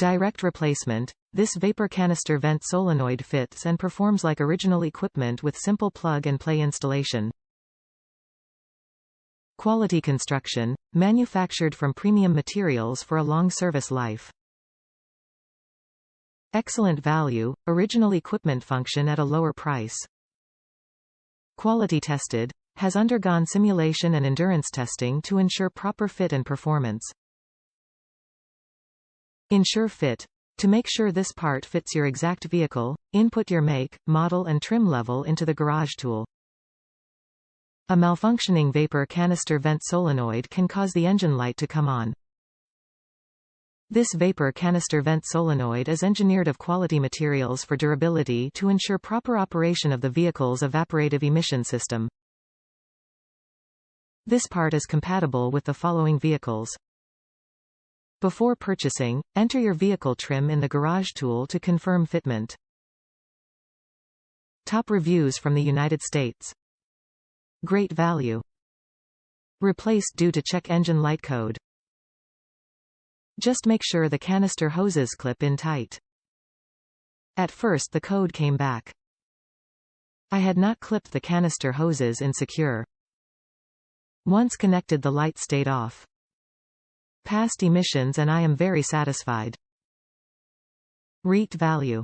Direct replacement. This vapor canister vent solenoid fits and performs like original equipment with simple plug-and-play installation. Quality construction. Manufactured from premium materials for a long service life. Excellent value. Original equipment function at a lower price. Quality tested. Has undergone simulation and endurance testing to ensure proper fit and performance. Ensure fit. To make sure this part fits your exact vehicle, input your make, model and trim level into the garage tool. A malfunctioning vapor canister vent solenoid can cause the engine light to come on. This vapor canister vent solenoid is engineered of quality materials for durability to ensure proper operation of the vehicle's evaporative emission system. This part is compatible with the following vehicles. Before purchasing, enter your vehicle trim in the garage tool to confirm fitment. Top reviews from the United States. Great value. Replaced due to check engine light code. Just make sure the canister hoses clip in tight. At first the code came back. I had not clipped the canister hoses in secure. Once connected, the light stayed off. Passed emissions and I am very satisfied. Rate value.